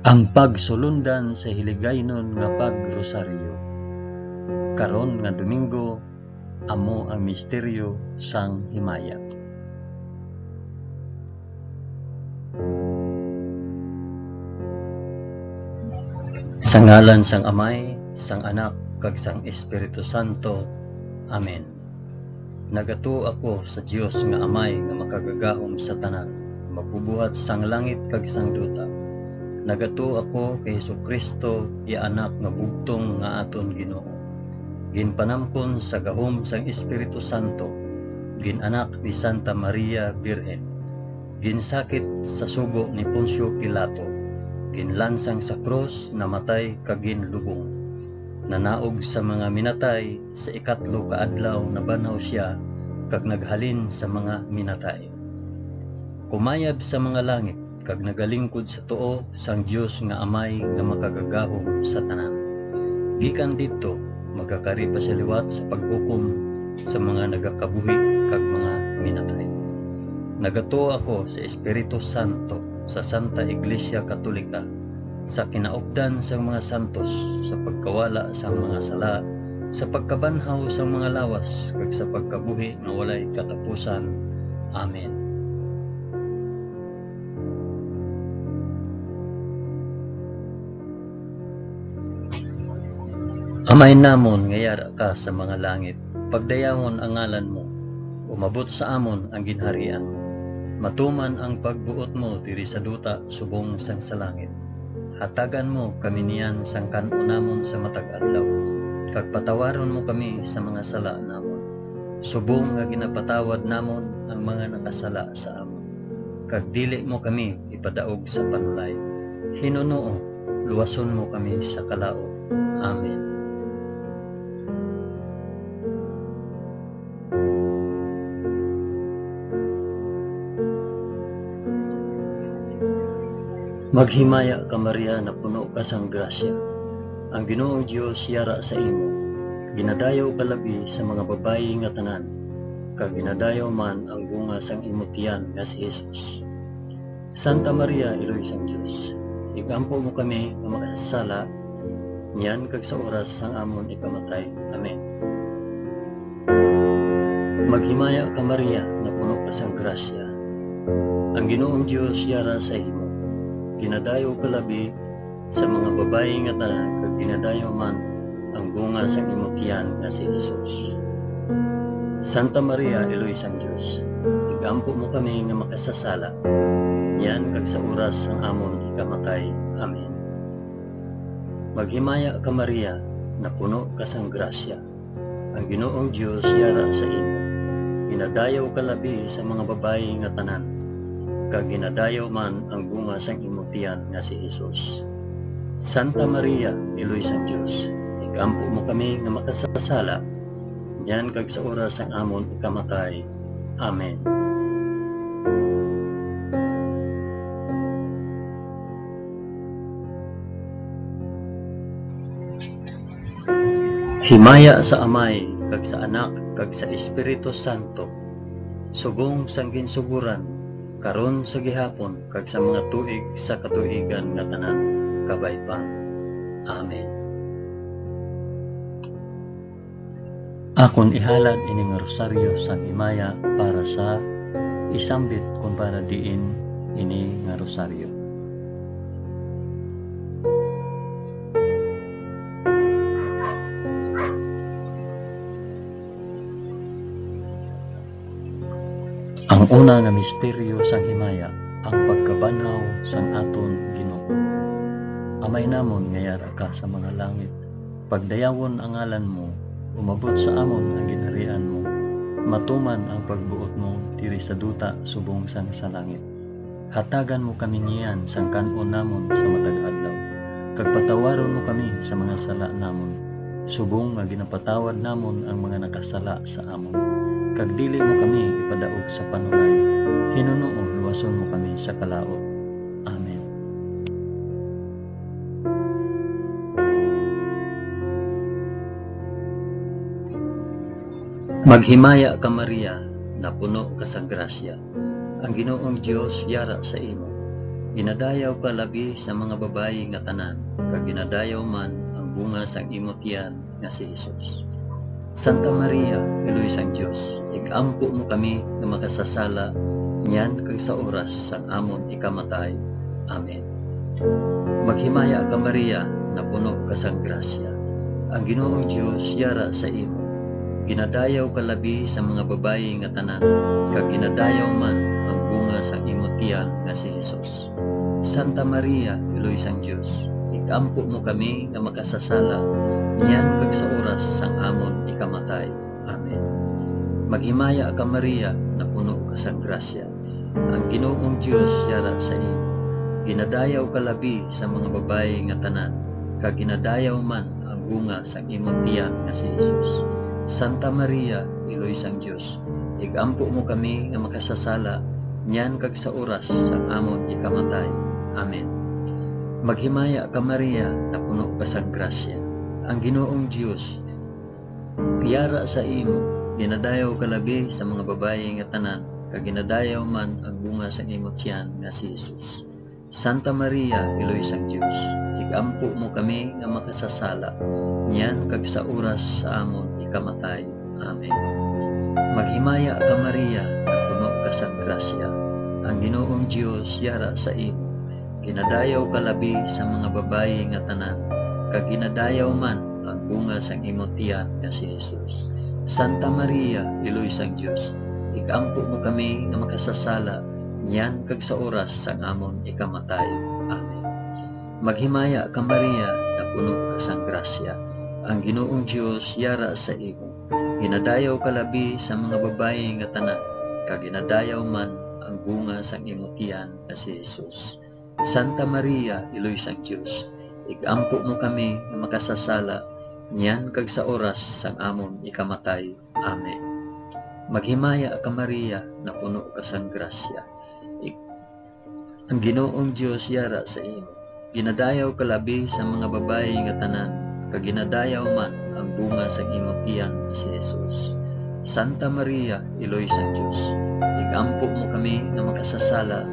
Ang pagsulundan sa hiligaynon nga pagrosaryo. Karon nga Domingo, amo ang misteryo sang himaya. Sa ngalan sang Amay, sang Anak, kag sang Espiritu Santo. Amen. Nagato ako sa Dios nga Amay nga makagagahom sa tanan, mapubuhat sang langit kag sang duta. Nagato ako kay Jesucristo, ya anak nga bugtong nga aton Ginoo. Ginpanamkon sa gahom sang Espiritu Santo, ginanak ni Santa Maria Birhen. Ginsakit sa sugo ni Poncio Pilato, ginlansang sa krus, namatay kag ginlubong. Nanaog sa mga minatay, sa ikatlo ka adlaw nabanaw siya, kag naghalin sa mga minatay. Kumayab sa mga langit, kag nagalingkod sa tuo sang Dios nga Amay nga makagagahom sa tanan. Gikan didto magkakari pa siya liwat sa paghukom sa mga nagakabuhi kag mga minatay. Nagato ako sa Espiritu Santo, sa Santa Iglesia Katolika, sa kinaupdan sang mga santos, sa pagkawala sang mga sala, sa pagkabanhaw sang mga lawas, kag sa pagkabuhi nga walay katapusan. Amen. Amay namon nga yara ka sa mga langit, pagdayamon ang ngalan mo, umabot sa amon ang ginharian mo. Matuman ang pagbuot mo diri sa duta subong sang sa langit. Hatagan mo kami niyan sang kan-o namon sa matag adlaw, kag patawaron mo kami sa mga sala namon, subong nga ginapatawad namon ang mga nakasala sa amon. Kag dili mo kami ipadaog sa panulay. Hinunoo, luwason mo kami sa kalaot. Amen. Maghimaya ka Maria na puno ka sang grasya. Ang Ginoong Dios yara sa imo. Ginadayaw ka labi sa mga babayi nga tanan, kag ginadayaw man ang bunga sang imo tiyan nga si Jesus. Santa Maria, Iloy sang Dios, igampo mo kami nga makasasala, niyan kag sa oras sang amon ikamatay. Amen. Maghimaya ka Maria na puno ka sang grasya. Ang Ginoong Dios yara sa imo. Ginadayaw ka labi sa mga babayi nga tanan, kag ginadayaw man ang bunga sang imo tiyan nga si Jesus. Santa Maria, Iloy sang Dios, igampo mo kami nga makasasala, niyan kag sa oras sang amon ikamatay. Amen. Maghimaya ka Maria na puno ka sang grasya. Ang Ginoong Dios yara sa imo. Ginadayaw ka labi sa mga babayi nga tanan, kag ginadayaw man ang bunga sang imo tiyan nga si Jesus. Santa Maria, Iloy sang Dios, igampo mo kami nga makasasala, yan kag sa oras sang amon ikamatay. Amen. Himaya sa Amay, kag sa Anak, kag sa Espiritu Santo, subong sang ginsuguran, karon sa gihapon, kag sa mga tuig sa katuigan nga tanan, kabay pa. Amen. Akon ihalad ini nga rosaryo sang himaya para sa isambit kung para diin ini nga rosaryo. Ang una nga misteryo sang himaya, ang pagkabanhaw sang aton Ginoo. Amay namon nga yara ka sa mga langit, pagdayawon ang ngalan mo, umabot sa amon ang ginharian mo, matuman ang pagbuot mo diri sa duta subong sang sa langit. Hatagan mo kami niyan sang kan-o namon sa matag adlaw, kag patawaron mo kami sa mga sala namon, subong nga ginapatawad namon ang mga nakasala sa amon. Kag dili mo kami ipadaog sa panulay. Hinunoo, luwason mo kami sa kalaot. Amen. Maghimaya ka Maria na puno ka sa grasya. Ang Ginoong Dios yara sa imo. Ginadayaw ka labi sa mga babayi nga tanan, kag ginadayaw man ang bunga sang imong tiyan nga si Hesus. Santa Maria, Iloy sang Dios, igampo mo kami nga makasasala niyan kag sa oras sang amon ikamatay. Amen. Maghimaya ka Maria, na puno ka sang grasya. Ang Ginoong Dios yara sa imo. Ginadayaw ka labi sa mga babayi nga tanan, kag ginadayaw man ang bunga sang imong tiyan nga si Hesus. Santa Maria, Iloy sang Dios, igampo mo kami nga makasasala niyan kag sa oras sang amon ikamatay. Amen. Maghimaya ka Maria, na puno ka sang grasya. Ang Ginoong Dios yara sa imo. Ginadayaw ka labi sa mga babayi nga tanan, kag ginadayaw man ang bunga sang imong tiyan nga si Hesus. Santa Maria, Iloy sang Dios, igampo mo kami nga makasasala niyan kag sa oras sang amon ikamatay. Amen. Maghimaya ka Maria, na puno ka sang grasya. Ang Ginoong Dios yara sa imo. Ginadayaw ka labi sa mga babayi nga tanan, kag ginadayaw man ang bunga sang imong tiyan nga si Hesus. Santa Maria, Iloy sang Dios, igampo mo kami nga makasasala niyan kag sa oras sa amon ikamatay. Amen. Maghimaya ka Maria, na puno ka sang grasya. Ang Ginoong Dios yara sa imo. Ginadayaw ka labi sa mga babayi nga tanan, kag ginadayaw man ang bunga sang imong tiyan nga si Hesus. Santa Maria, Iloy sang Dios, igampo mo kami nga makasasala niyan kag sa oras sang amon ikamatay. Amen. Maghimaya ka Maria, na puno ka sang grasya. Ang Ginoong Dios yara sa imo. Ginadayaw ka labi sa mga babayi nga tanan, kag ginadayaw man ang bunga sang imong tiyan nga si Hesus. Santa Maria, Iloy sang Dios, igampo mo kami nga makasasala niyan kag sa oras sang amon ikamatay. Amen. Maghimaya ka Maria, na puno ka sang grasya. Ang Ginoong Dios yara sa imo. Ginadayaw ka labi sa mga babayi nga tanan, kag ginadayaw man ang bunga sang imong tiyan nga si Hesus. Santa Maria, Iloy sang Dios, igampo mo kami nga makasasala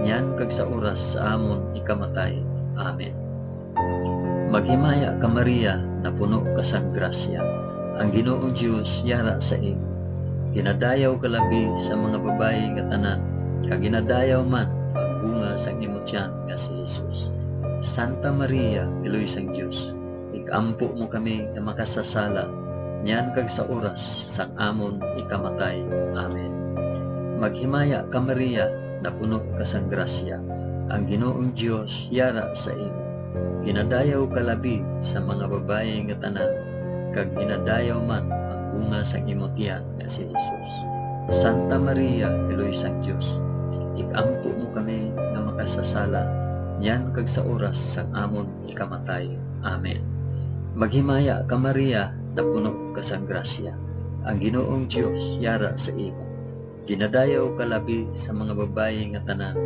niyan kag sa oras sa amon ikamatay. Amen. Maghimaya ka Maria, na puno ka sang grasya. Ang Ginoong Dios yara sa imo. Ginadayaw ka labi sa mga babayi nga tanan, kag ginadayaw man ang bunga sang imong tiyan nga si Hesus. Santa Maria, Iloy sang Dios, igampo mo kami nga makasasala niyan kag sa oras sang amon ikamatay. Amen. Maghimaya ka Maria, na puno ka sang grasya. Ang Ginoong Dios yara sa imo. Ginadayaw ka labi sa mga babayi nga tanan, kag ginadayaw man ang bunga sang imong tiyan nga si Hesus. Santa Maria, Iloy sang Dios, igampo mo kami nga makasasala niyan kag sa oras sang amon ikamatay. Amen. Maghimaya ka Maria, na puno ka sang grasya. Ang Ginoong Dios yara sa imo. Ginadayaw ka labi sa mga babayi nga tanan,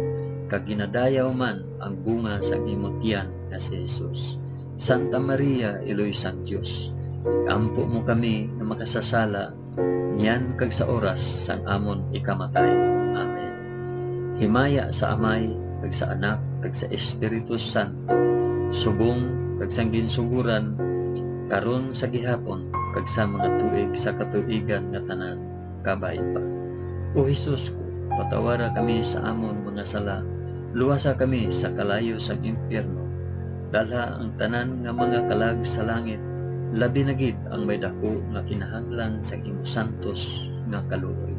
kag ginadayaw man ang bunga sang imong tiyan nga si Hesus. Santa Maria, Iloy sang Dios, igampo mo kami nga makasasala niyan kag sa oras sang amon ikamatay. Amen. Himaya sa Amay, kag sa Anak, kag sa Espiritu Santo, subong kag sang ginsuguran karon sa gihapon, kag sa mga tuig sa katuigan nga tanan kabay pa. O Hesus ko, patawara kami sa amon mga sala, luwasa kami sa kalayo sang impyerno, dalha ang tanan nga mga kalag sa langit, labi na gid ang may dako nga kinahanglan sa imo santos nga kaluoy.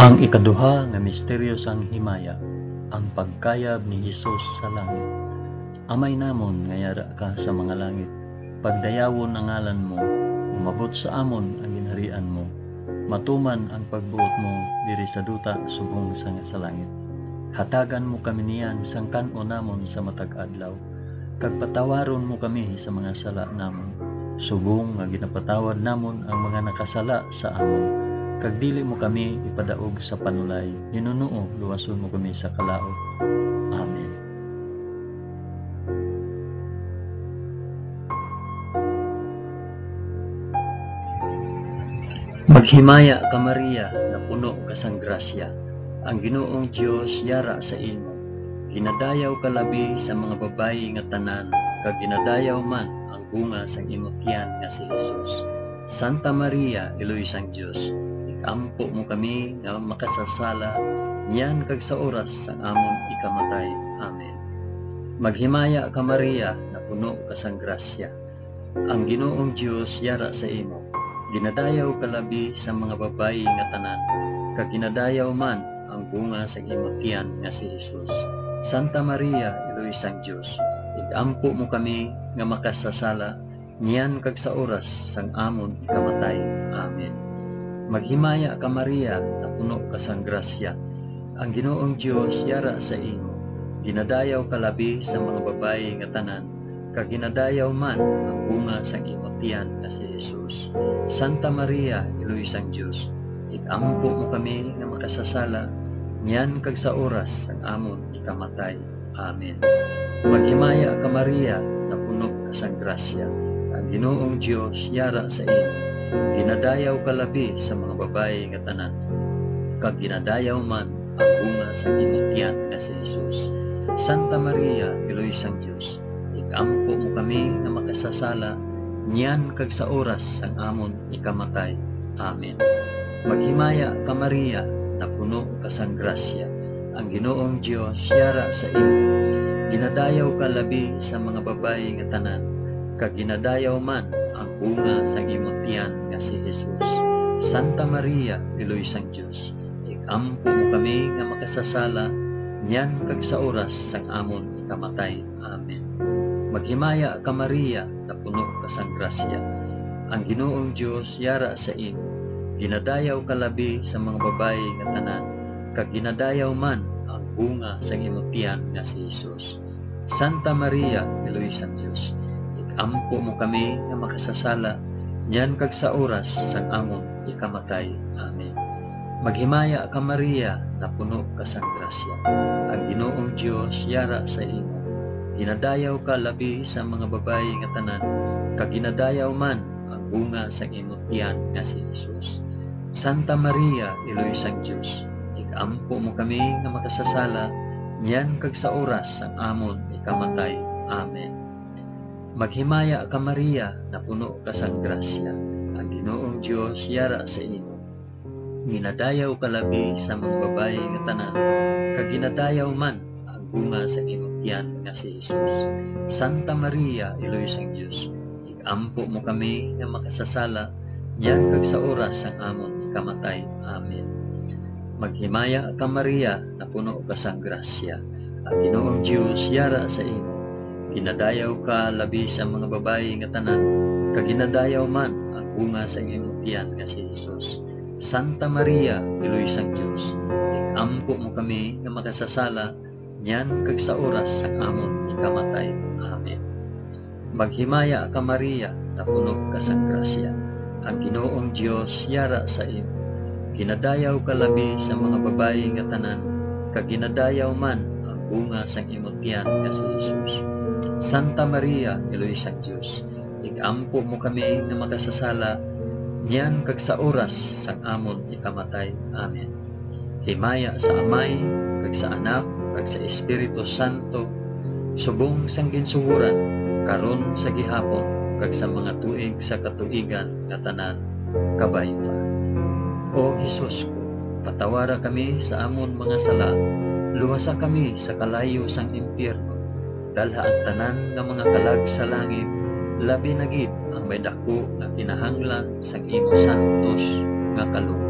Ang ikaduha nga misteryo sang himaya, ang pagkayab ni Hesus sa langit. Amay namon nga yara ka sa mga langit, pagdayawon ang ngalan mo, umabot sa amon ang ginharian mo, matuman ang pagbuot mo diri sa duta subong sa langit. Hatagan mo kami niyan sang kan-o namon sa matag adlaw, kag patawaron mo kami sa mga sala namon, subong nga ginapatawad namon ang mga nakasala sa amon, kag dili mo kami ipadaog sa panulay, ninuno luwason mo kami sa kalaot. Amen. Maghimaya ka Maria, na puno ka sang grasya. Ang Ginoong Dios yara sa imo. Ginadayaw ka labi sa mga babayi nga tanan, kag ginadayaw man ang bunga sang imong tiyan nga si Jesus. Santa Maria, Iloy sang Dios, ikampo mo kami nga makasasala, niyan kag sa oras sang amon ikamatay. Amen. Maghimaya ka Maria, na puno ka sang grasya. Ang Ginoong Dios yara sa imo. Ginadayaw ka labi sa mga babayi nga tanan, kag ginadayaw man ang bunga sa imong tiyan nga si Jesus. Santa Maria, Iloy sang Dios, igampo mo kami nga makasasala, niyan kag sa oras sang amon ikamatay. Amen. Maghimaya ka Maria, na puno ka sang grasya. Ang Ginoong Dios yara sa imo. Ginadayaw ka labi sa mga babayi nga tanan, kag ginadayaw man ang bunga sang imong tiyan nga si Jesus. Santa Maria, Iloy sang Dios, igampo mo kami nga makasasala, niyan kag sa oras sang amon ikamatay. Amen. Maghimaya ka Maria, na puno ka sang grasya. Ang Ginoong Dios yara sa imo. Ginadayaw ka labi sa mga babayi nga tanan, kag ginadayaw man ang bunga sang imong tiyan nga si Jesus. Santa Maria, Iloy sang Dios, igampo mo kami nga makasasala, niyan kag sa oras sang amon ikamatay. Amen. Maghimaya ka Maria, na puno ka sang grasya. Ang Ginoong Dios yara sa imo. Ginadayaw ka labi sa mga babayi nga tanan, kag ginadayaw man ang bunga sang imong tiyan nga si Jesus. Santa Maria, Iloy sang Dios, igampo mo kami nga makasasala, niyan kag sa oras sang amon ikamatay. Amen. Maghimaya ka Maria, na puno ka sang grasya. Ang Ginoong Dios yara sa imo. Ginadayaw ka labi sa mga babayi nga tanan, kag ginadayaw man ang bunga sang imong tiyan nga si Jesus. Santa Maria, Iloy sang Dios, igampo mo kami nga makasasala, niyan kag sa oras sang amon ikamatay. Amen. Maghimaya ka Maria, na puno ka sang grasya. Ang Ginoong Dios yara sa imo. Ginadayaw ka labi sa mga babayi nga tanan, kag ginadayaw man ang bunga sang imong tiyan nga si Jesus. Santa Maria, Iloy sang Dios, igampo mo kami nga makasasala, niyan kag sa oras sang amon ikamatay. Amen. Maghimaya ka Maria, na puno ka sang grasya. Ang Ginoong Dios yara sa imo. Ginadayaw ka labi sa mga babayi nga tanan, kag ginadayaw man ang bunga sa imong tiyan nga si Jesus. Santa Maria, Iloy sang Dios, igampo mo kami nga makasasala, niyan kag sa oras sang amon ikamatay. Amen. Maghimaya ka Maria, na puno ka sang grasya. Ang Ginoong Dios yara sa imo. Ginadayaw ka labi sa mga babayi nga tanan, kag ginadayaw man ang bunga sa imong tiyan nga si Jesus. Santa Maria, Iloy sang Dios, igampo mo kami nga makasasala, niyan kag sa oras sang amon ikamatay. Amen. Maghimaya ka Maria, na puno ka sang grasya. Ang Ginoong Dios yara sa imo. Ginadayaw ka labi sa mga babayi nga tanan, kag ginadayaw man ang bunga sang imong tiyan nga si Jesus. Santa Maria, Iloy sang Dios, igampo mo kami nga makasasala, niyan kag sa oras sang amon ikamatay. Amen. Himaya sa Amay, kag sa Anak, kag sa Espiritu Santo, subong sang ginsuhuran, karon sa gihapon, kag sa mga tuig sa katuigan nga tanan kabay pa. O Jesus ko, patawara kami sa amon mga sala, luwasa kami sa kalayo sang impyerno, dalha ang tanan nga mga kalag sa langit, labi na gid ang may dako nga kinahanglan sang imo santos nga kaluoy.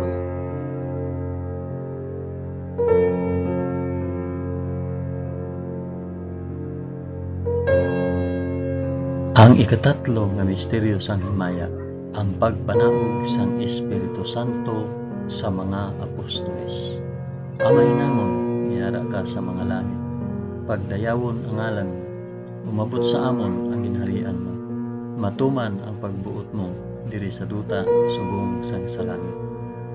Ang ikatatlo nga misteryo sang himaya, ang pagpanaog sang Espiritu Santo sa mga apostoles. Amay namon, niyara ka sa mga langit, pagdayawon ang ngalan mo, umabot sa amon ang ginharian mo, matuman ang pagbuot mo diri sa duta subong sang sa langit.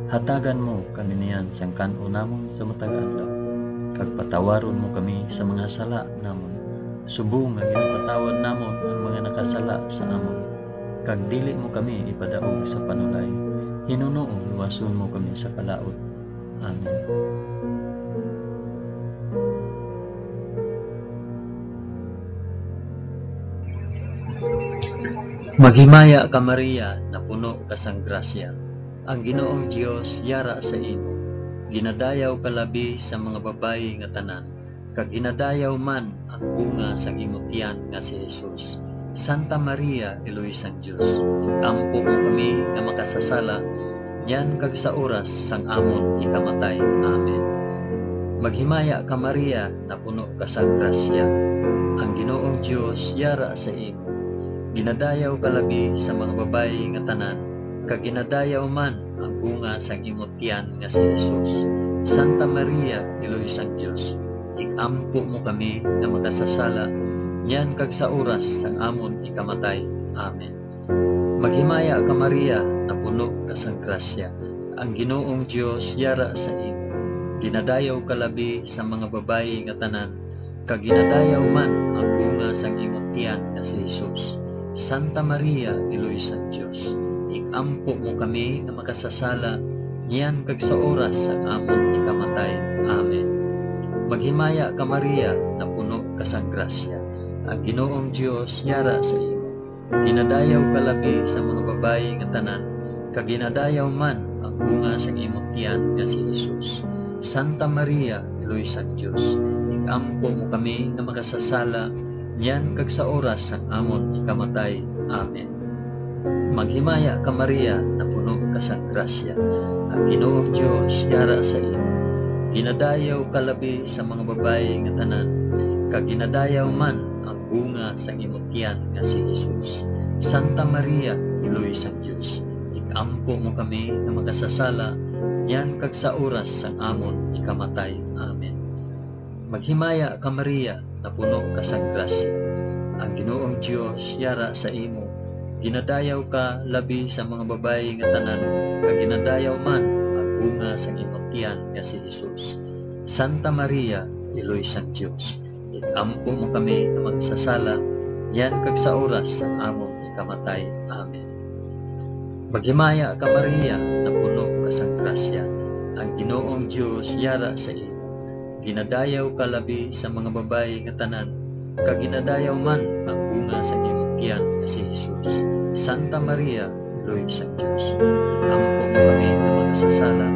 Hatagan mo kami niyan sang kan-o namon sa matag adlaw, kag patawaron mo kami sa mga sala namon, subong nga ginapatawad namon ang mga nakasala sa amon, kag dili mo kami ipadaog sa panulay, Hinunoong luwason mo kami sa kalaot. Amen. Maghimaya ka Maria, na puno ka sang grasya. Ang Ginoong Dios yara sa imo. Ginadayaw ka labi sa mga babayi nga tanan, kag ginadayaw man ang bunga sang imong tiyan nga si Jesus. Santa Maria, Eloy sang Dios, ampo mo kami nga makasasala, yan kag sa oras sang amon ikamatay. Amen. Maghimaya ka Maria, na puno ka sang grasya. Ang Ginoong Dios yara sa imo. Ginadayaw ka labi sa mga babayi nga tanan, kag ginadayaw man ang bunga sang imong tiyan nga si Jesus. Santa Maria, Eloy sang Dios, ikampo mo kami nga makasasala, yan kag sa oras sang amon ikamatay. Amen. Maghimaya ka Maria, na puno ka sang grasya. Ang Ginoong Dios yara sa imo. Ginadayaw ka labi sa mga babayi nga tanan, kag ginadayaw man ang bunga sang imong tiyan nga si Jesus. Santa Maria, Eloy sang Dios, ikampo mo kami nga makasasala, niyan kag sa oras sang amon ikamatay. Amen. Maghimaya ka Maria, na puno ka sang grasya. Ang Ginoong Dios yara sa imo. Ginadayaw ka labi sa mga babayi nga tanan, kag ginadayaw man ang bunga sang imong tiyan nga si Jesus. Santa Maria, Eloy sang Dios, ikampo mo kami nga makasasala, niyan kag sa oras sang amon ikamatay. Amen. Maghimaya ka Maria, na puno ka sang grasya. Ang Ginoong Dios yara sa imo. Ginadayaw ka labi sa mga babayi nga tanan, kag ginadayaw man ang bunga sang imong tiyan nga si Jesus. Santa Maria, Eloy sang Dios, ikampo mo kami nga makasasala, niyan kag sa oras sang amon ikamatay. Amen. Maghimaya ka Maria, na puno ka sang grasya. Ang Ginoong Dios yara sa imo. Ginadayaw ka labi sa mga babayi nga tanan, kag ginadayaw man ang bunga sang imong tiyan nga si Jesus. Santa Maria, Eloy sang Dios, ikampo mo kami nga magsasala, yan kag sa oras sang amon ikamatay. Amen. Maghimaya ka Maria, na puno ka sang grasya. Ang Ginoong Dios yara sa imo. Ginadayaw ka labi sa mga babayi nga tanan, kag ginadayaw man ang bunga sa imong tiyan nga si Jesus. Santa Maria, Eloy sang Dios, ikampo mo kami nga magsasala,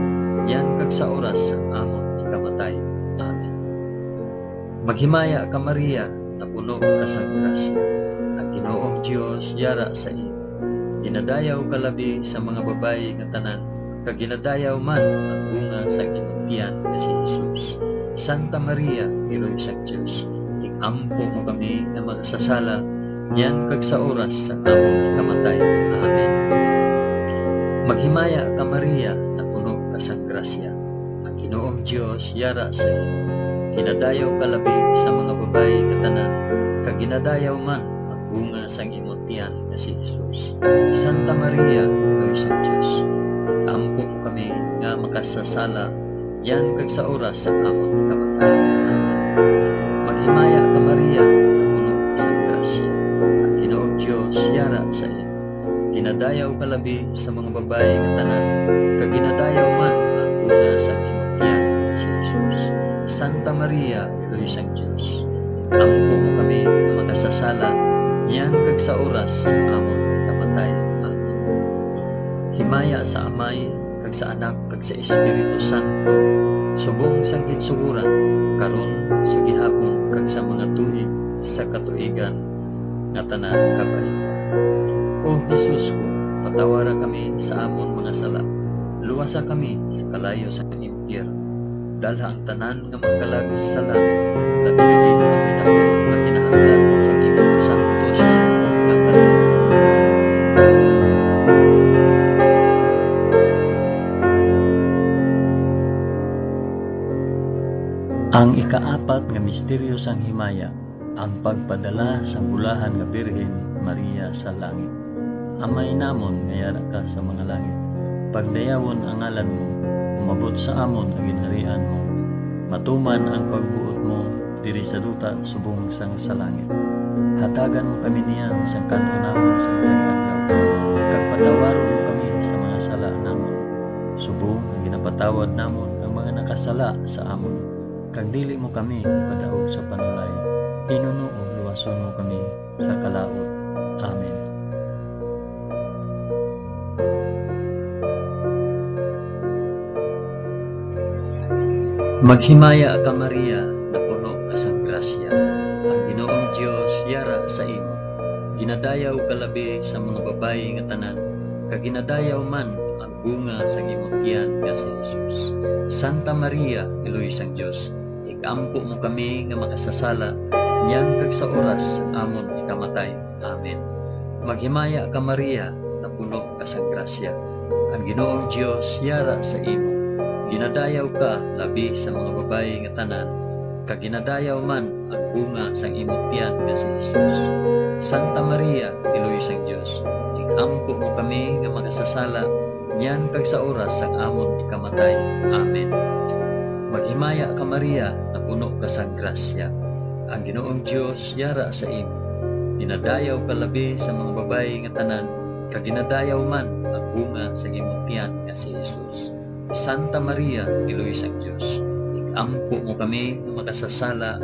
yan kag sa oras sang amon ikamatay. Amen. Maghimaya ka Maria, na puno ka sang grasya. Ang Ginoong Dios yara sa imo. Ginadayaw ka labi sa mga babayi nga tanan, kag ginadayaw man ang bunga sa imong tiyan nga si Jesus. Santa Maria, Eloy sang Dios, ikampo mo kami nga magsasala, yan kag sa oras sang amon ikamatay. Amen. Maghimaya ka Maria, na puno ka sang grasya. Ang Ginoong Dios yara sa imo. Ginadayaw ka labi sa mga babayi nga tanan, kag ginadayaw man ang bunga sang imong tiyan nga si Jesus. Santa Maria, Eloy sang Dios, ikampo mo kami nga makasasala, yan kag sa oras sang amon ikamatay. Amen. Maghimaya ka Maria, na puno ka sang grasya. Ang Ginoong Dios yara sa imo. Ginadayaw ka labi sa mga babayi nga tanan, kag ginadayaw man ang bunga sang imong tiyan nga si Jesus. Santa Maria, Eloy sang Dios, ikampo mo kami nga makasasala, yan kag sa oras sang amon ikamatay. Amen. Himaya sa Amay, kag sa Anak, kag sa Espiritu Santo, subong sang ginsuguran, karon sa gihapon, kag sa mga tuig sa katuigan nga tanan kabay. O Jesus ko, patawara kami sa amon mga sala, luwasa kami sa kalayo sa impyerno, dalha ang tanan nga magkalag sa langit, labi na gid ang minabo nga kinahanglan sa imong santos nga tanan. Ang ikaapat nga misteryo sang himaya, ang pagpadala sang bulahan nga Birhen Maria sa langit. Amay namon nga yara ka sa mga langit, pagdayawon ang ngalan mo, umabot sa amon ang ginharian mo, matuman ang pagbuot mo diri sa duta subong sang sa langit. Hatagan mo kami niyan sang kanunahon sa matag adlaw, kag patawaron mo kami sa mga sala namon, ipatawad namon ang mga nakasala sa amon, kag dili mo kami ipadaog sa panulay, hinunoo luwason mo kami sa kalaot. Amen. Maghimaya ka Maria, na puno ka sang grasya, ang Ginoong Dios yara sa imo. Ginadayaw ka labi sa mga babayi nga tanan, kag ginadayaw man ang bunga sa imong tiyan nga si Jesus. Santa Maria, Iloy sang Dios, ikampo mo kami nga makasasala, niyan kag sa oras sa amon ikamatay. Amen. Maghimaya ka Maria, na puno ka sang grasya, ang Ginoong Dios yara sa imo. Ginadayaw ka labi sa mga babayi nga tanan, kag ginadayaw man ang bunga sang imong tiyan nga si Jesus. Santa Maria, Iloy sang Dios, ikampo mo kami nga makasasala, niyan kag sa oras sang amon ikamatay. Amen. Maghimaya ka Maria, na puno ka sang grasya, ang Ginoong Dios yara sa imo. Ginadayaw ka labi sa mga babayi nga tanan, kag ginadayaw man ang bunga sang imong tiyan nga si Jesus. Santa Maria, Iloy sang Dios, ikampo mo kami nga makasasala,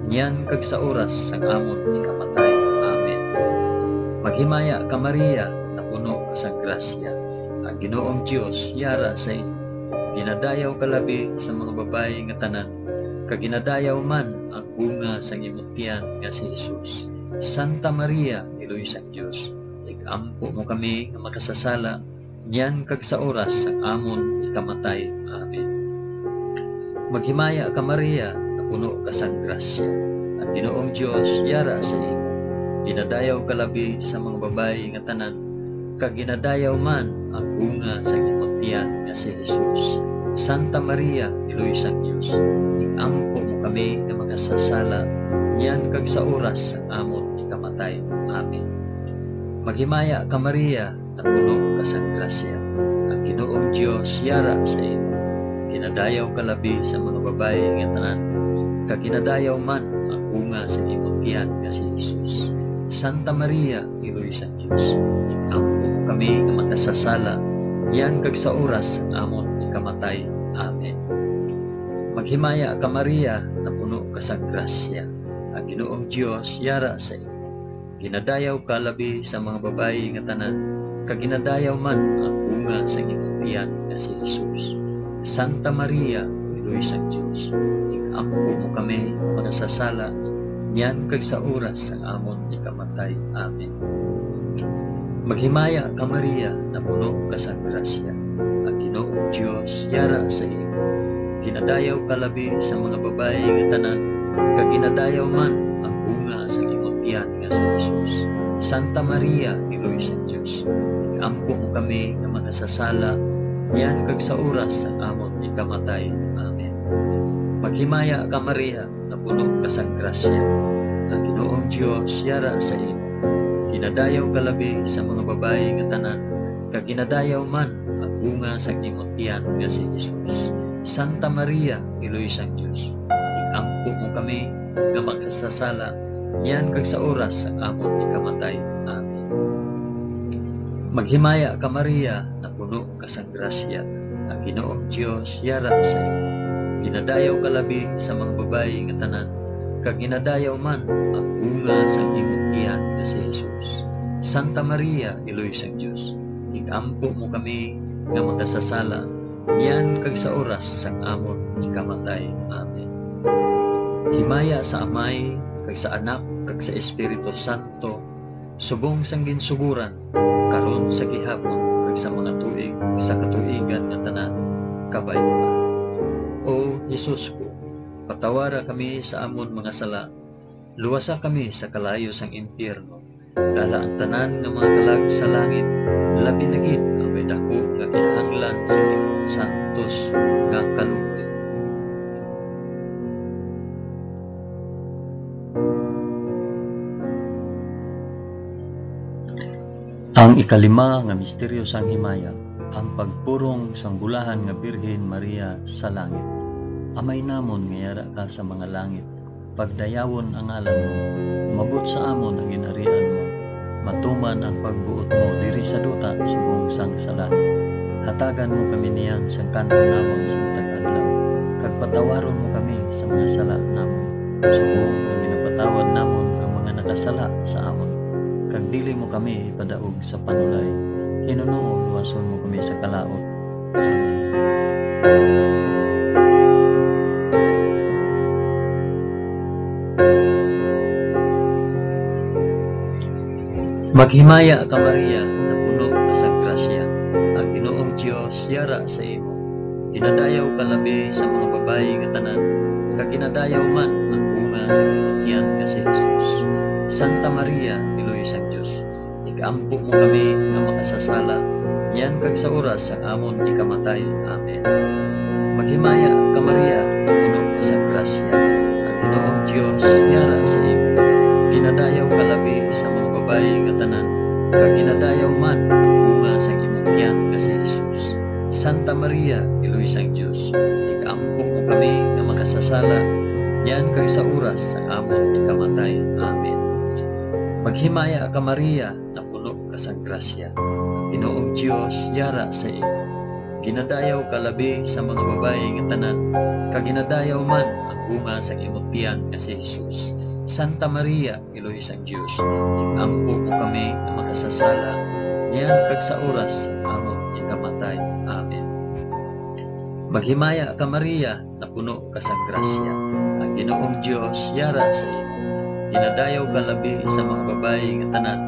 niyan kag sa oras sang amon ikamatay. Amen. Maghimaya ka Maria, na puno ka sang grasya, ang Ginoong Dios yara sa imo. Ginadayaw ka labi sa mga babayi nga tanan, kag ginadayaw man ang bunga sang imong tiyan nga si Jesus. Santa Maria, Iloy sang Dios, ikampo mo kami nga makasasala, niyan kag sa oras sang amon ikamatay. Amen. Maghimaya ka Maria, na puno ka sang grasya, ang Ginoong Dios yara sa imo. Ginadayaw ka labi sa mga babayi nga tanan, kag ginadayaw man ang bunga sang imong tiyan nga si Jesus. Santa Maria, Iloy sang Dios, ikampo mo kami nga makasasala, niyan kag sa oras sang amon ikamatay. Amen. Maghimaya ka Maria, na puno ka sang grasya, ang Ginoong Dios yara sa imo. Ginadayaw ka labi sa mga babayi nga tanan, kag ginadayaw man ang bunga sa imong tiyan nga si Jesus. Santa Maria, Iloy sang Dios, ikampo mo kami nga makasasala, niyan kag sa oras sang amon ikamatay. Amen. Maghimaya ka Maria, na puno ka sang grasya, ang Ginoong Dios yara sa imo. Ginadayaw ka labi sa mga babayi nga tanan, kag ginadayaw man ang bunga sa imong tiyan nga si Jesus. Santa Maria, Iloy sang Dios, ikampo mo kami makasasala, niyan kag sa oras sang amon ikamatay. Amen. Maghimaya ka Maria, na puno ka sang grasya, ang Ginoong Dios yara sa imo. Ginadayaw ka labi sa mga babayi nga tanan, kag ginadayaw man ang bunga sa imong tiyan nga si Jesus. Santa Maria, Iloy sang Dios, ikampo mo kami nga makasasala, niyan kag sa oras sang amon ikamatay. Amen. Maghimaya ka Maria, na puno ka sang grasya, ang Ginoong Dios yara sa imo. Ginadayaw ka labi sa mga babayi nga tanan, kag ginadayaw man ang bunga sa imong tiyan nga si Jesus. Santa Maria, Iloy sang Dios, ikampo mo kami nga makasasala, niyan kag sa oras sang amon ikamatay. Amen. Maghimaya ka Maria, na puno ka sang grasya, ang Ginoong Dios yara sa imo. Ginadayaw ka labi sa mga babayi nga tanan, kag ginadayaw man ang bunga sang imong tiyan nga si Jesus. Santa Maria, Iloy sang Dios, ikampo mo kami nga makasasala, niyan kag sa oras sang amon ikamatay. Amen. Himaya sa Amay, kag sa Anak, kag sa Espiritu Santo, subong sang ginsuguran, karon sa gihapon, kag sa mga tuig, sa katuigan nga tanan, kabay pa. O Jesus ko, patawara kami sa amon mga sala, luwasa kami sa kalayo sang impyerno, dala ang tanan nga mga kalag sa langit, labi na gid ang may dako nga kinahanglan sa imong santos nga kalugit. Ang ikalima nga misteryo sang himaya, ang pagpurong sang bulahan nga Birhen Maria sa langit. Amay namon nga yara ka sa mga langit, pagdayawon ang ngalan mo, umabot sa amon ang ginharian mo, matuman ang pagbuot mo diri sa duta subong sang sa langit. hatagan mo kami niyan sa kanon namon sa matag adlaw, kag patawaron mo kami sa mga sala namon. Subong kag ginapatawad namon ang mga nakasala sa amon, kag dili mo kami ipadaog sa panulay. Hinuno luwason mo kami sa kalaot. Amen. Maghimaya ka Maria, na puno ka sa grasya, ang Ginoong Dios yara sa imo. Ginadayaw ka labi sa mga babayi nga tanan, kag ginadayaw man ang bunga sa imong tiyan nga si Jesus. Santa Maria, Piloy sa Dios, ikampo mo kami nga makasasala, yan kag sa oras ang amon ikamatay. Amen. Maghimaya ka Maria, na puno ka sa grasya, ang Ginoong Dios yara sa imo. Ginadayaw ka labi sa mga babayi nga tanan, kag ginadayaw man ang bunga sa imong tiyan nga si Jesus. Santa Maria, Piloy sang Dios, ikampo mo kami nga makasasala, yan kag sa oras sa amon ikamatay. Amen. Maghimaya ka Maria, na puno ka sa grasya, ang Ginoong Dios yara sa imo. Ginadayaw ka labi sa mga babayi nga tanan, kag ginadayaw man ang bunga sa imong tiyan nga si Jesus. Santa Maria, Piloy sang Dios, ikampo mo kami nga makasasala, yan kag sa oras amon ikamatay. Amen. Maghimaya ka Maria, na puno ka sa grasya, ang Ginoong Dios yara sa imo. Ginadayaw ka labi sa mga babayi nga tanan,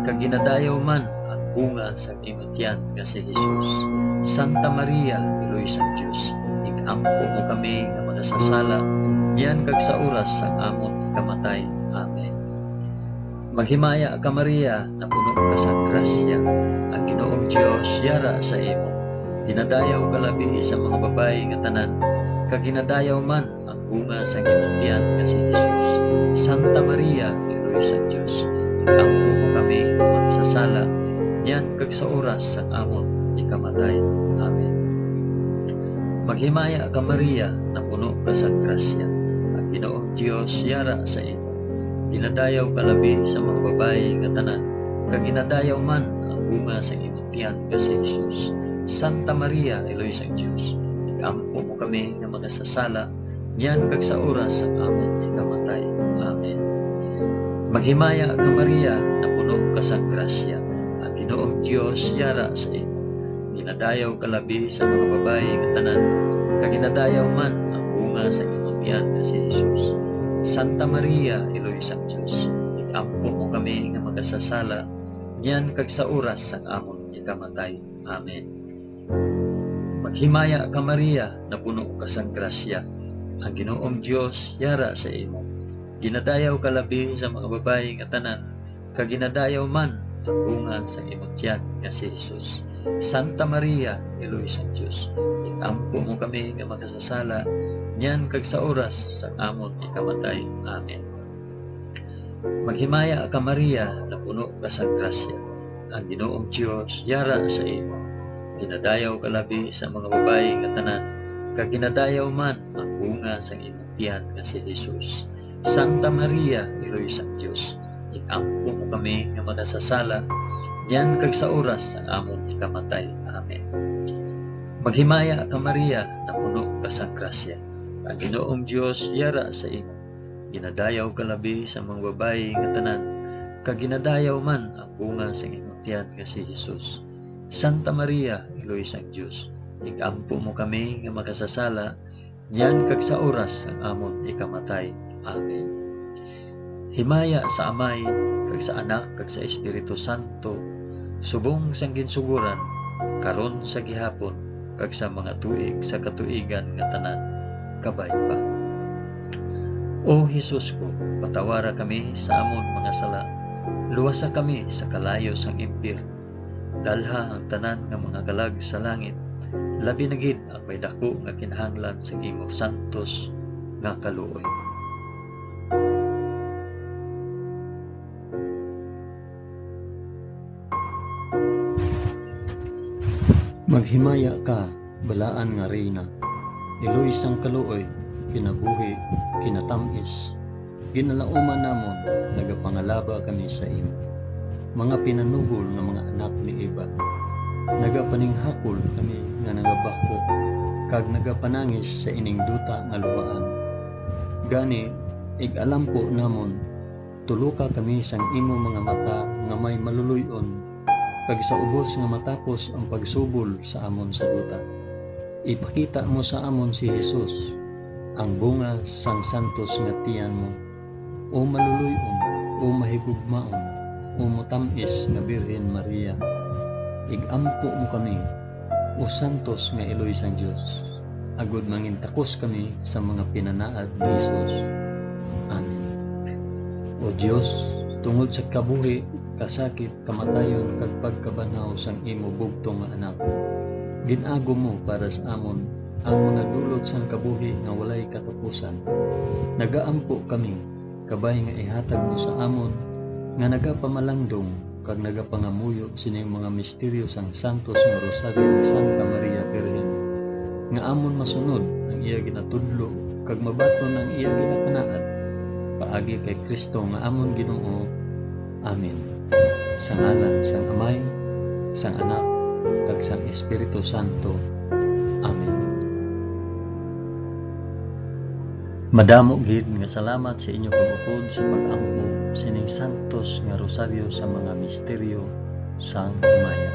kag ginadayaw man ang bunga sa imong tiyan nga si Jesus. Santa Maria, Piloy sang Dios, ikampo mo kami nga makasasala, yan kag sa oras ang amon ikamatay. Amen. Maghimaya ka Maria, na puno ka sa grasya, ang Ginoong Dios yara sa imo. Ginadayaw ka labi sa mga babayi nga tanan, kag ginadayaw man ang bunga sa imong tiyan nga si Jesus. Santa Maria, Piloy sang Dios, ikampo mo kami nga makasasala, yan kag sa oras ang amon ikamatay. Amen. Maghimaya ka Maria, na puno ka sa grasya, ang Ginoong Dios yara sa imo. Ginadayaw ka labi sa mga babayi nga tanan, kag ginadayaw man ang bunga sa imong tiyan nga si Jesus. Santa Maria, Piloy sang Dios, ikampo mo kami nga makasasala, yan kag sa oras ang amon ikamatay. Amen. Maghimaya ka Maria, na puno ka sa grasya, ang Ginoong Dios yara sa imo. Ginadayaw ka labi sa mga babayi nga tanan, kag ginadayaw man ang bunga sa imong tiyan nga si Jesus. Santa Maria, Piloy sang Dios, ikampo mo kami nga makasasala, yan kag sa oras ang amon ikamatay. Amen. Maghimaya ka Maria, na puno ka sa grasya, ang Ginoong Dios yara sa imo. Ginadayaw ka labi sa mga babayi nga tanan, kag ginadayaw man ang bunga sa imong tiyan nga si Jesus. Santa Maria, Piloy sang Dios, ikampo mo kami nga makasasala, yan kag sa oras sa amon ikamatay. Amen. Maghimaya ka Maria, na puno ka sa grasya, ang Ginoong Dios yara sa imo. Ginadayaw ka labi sa mga babayi nga tanan, kag ginadayaw man ang bunga sa imong tiyan nga si Jesus. Santa Maria, Piloy sang Dios, ikampo mo kami nga makasasala, yan kag sa oras sa amon ikamatay. Amen. Maghimaya ka Maria, na puno ka sa grasya, ang Ginoong Dios yara sa imo. Ginadayaw ka labi sa mga babayi nga tanan, kag ginadayaw man ang bunga sa imong tiyan nga si Jesus. Santa Maria, Piloy sang Dios, ikampo mo kami nga makasasala, yan kag sa oras ang amon ikamatay. Amen. Himaya sa Amay, kag sa Anak, kag sa Espiritu Santo, subong sang ginsuguran, karon sa gihapon, kag sa mga tuig sa katuigan nga tanan, kabay pa. O Jesus ko, patawara kami sa amon mga sala, luwasa kami sa kalayo sang impyerno, dalha ang tanan nga mga kalag sa langit, labi na gid ang may dako nga kinahanglan sa imo santos nga kaluoy. Maghimaya ka, balaan nga reyna, iloy sang kaluoy, kinabuhi, kinatamis, ginalauman namon, nagapangalaba kami sa imo. Mga pinanugol ng mga anak ni Eva, nagapaninghakol kami nga nagabako kag nagapanangis sa ining duta nga luwaan. Gani alam po namon tulo ka kami sang imo mga mata nga may maluluyon kag sa ubos nga matapos ang pagsubol sa amon sa duta. Ipakita mo sa amon si Jesus, ang bunga sang santos nga tiyan mo, o maluluyon, o mahigugmaon, o mutamis nga Birhen Maria. Igampo mo kami, o santos nga Eloy sang Dios, agud mangintakos kami sa mga pinanaad ni Jesus. Amen. O Dios, tungod sa kabuhi, kasakit, kamatayon, kag pagkabanhaw sang imo bugtong nga anak, ginago mo para sa amon ang mga dulot sang kabuhi nga walay katapusan. Nagaampo kami, kabay nga ihatag mo sa amon nga nagapamalandong kag nagapangamuyo sining mga misteryo sang santos nga rosaryo ni Santa Maria Birhen, nga amon masunod ang iya ginatudlo kag mabaton ang iya ginapanaad, paagi kay Kristo nga amon Ginoo. Amen. Sa ngalan sang Amay, sang Anak, kag sang Espiritu Santo. Amen. Madamo gid nga salamat sa inyo pag-upod sa pag-ampo sining santos nga rosaryo sa mga misteryo sang Amaya.